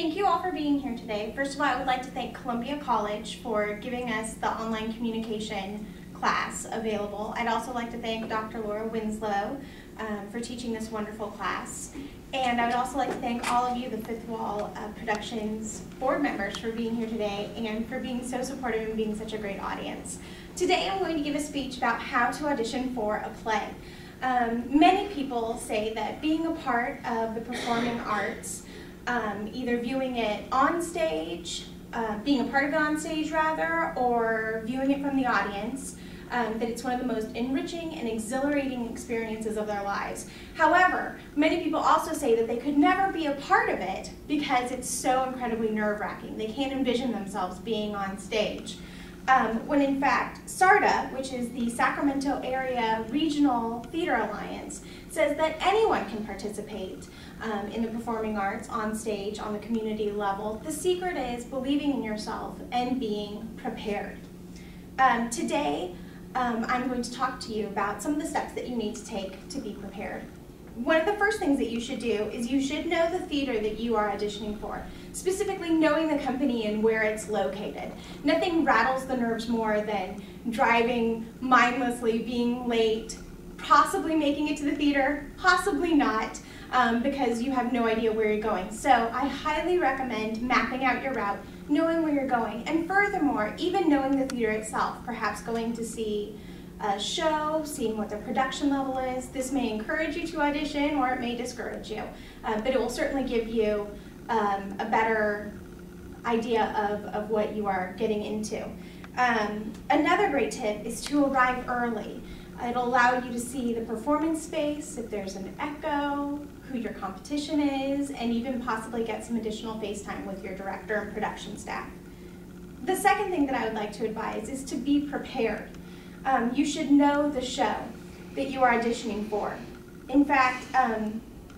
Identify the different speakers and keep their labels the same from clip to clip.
Speaker 1: Thank you all for being here today. First of all, I would like to thank Columbia College for giving us the online communication class available. I'd also like to thank Dr. Laura Winslow for teaching this wonderful class. And I would also like to thank all of you, the Fifth Wall Productions board members, for being here today and for being so supportive and being such a great audience. Today I'm going to give a speech about how to audition for a play. Many people say that being a part of the performing arts, either viewing it on stage, being a part of it on stage rather, or viewing it from the audience, that it's one of the most enriching and exhilarating experiences of their lives. However, many people also say that they could never be a part of it because it's so incredibly nerve-wracking. They can't envision themselves being on stage. When in fact, SARTA, which is the Sacramento Area Regional Theater Alliance, says that anyone can participate in the performing arts on stage, on the community level. The secret is believing in yourself and being prepared. Today, I'm going to talk to you about some of the steps that you need to take to be prepared. One of the first things that you should do is you should know the theater that you are auditioning for, specifically knowing the company and where it's located. Nothing rattles the nerves more than driving mindlessly, being late, possibly making it to the theater, possibly not, because you have no idea where you're going. So I highly recommend mapping out your route, knowing where you're going, and furthermore, even knowing the theater itself, perhaps going to see a show, seeing what the production level is. This may encourage you to audition or it may discourage you, but it will certainly give you a better idea of what you are getting into. Another great tip is to arrive early. It'll allow you to see the performance space, if there's an echo, who your competition is, and even possibly get some additional face time with your director and production staff. The second thing that I would like to advise is to be prepared. You should know the show that you are auditioning for. In fact,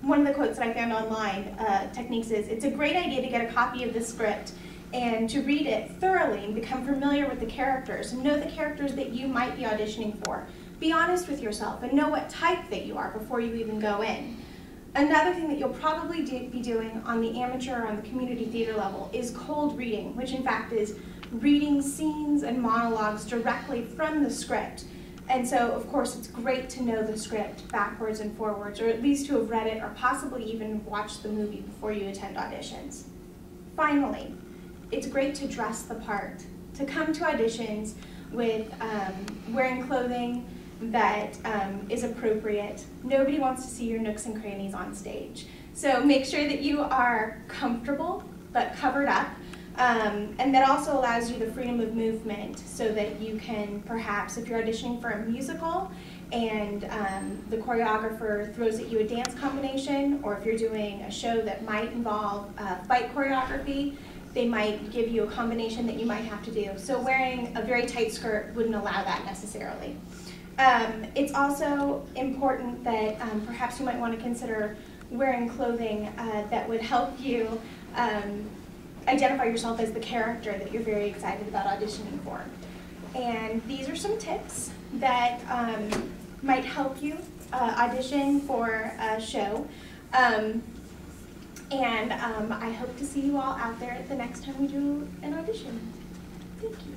Speaker 1: one of the quotes that I found online, techniques is, it's a great idea to get a copy of the script and to read it thoroughly and become familiar with the characters and know the characters that you might be auditioning for. Be honest with yourself and know what type that you are before you even go in. Another thing that you'll probably be doing on the amateur or on the community theater level is cold reading, which in fact is reading scenes and monologues directly from the script. And so, of course, it's great to know the script backwards and forwards, or at least to have read it, or possibly even watched the movie before you attend auditions. Finally, it's great to dress the part, to come to auditions with wearing clothing that is appropriate. Nobody wants to see your nooks and crannies on stage. So make sure that you are comfortable but covered up, and that also allows you the freedom of movement so that you can perhaps, if you're auditioning for a musical and the choreographer throws at you a dance combination, or if you're doing a show that might involve fight choreography, they might give you a combination that you might have to do. So wearing a very tight skirt wouldn't allow that necessarily. It's also important that perhaps you might want to consider wearing clothing that would help you identify yourself as the character that you're very excited about auditioning for. And these are some tips that might help you audition for a show. And I hope to see you all out there the next time we do an audition. Thank you.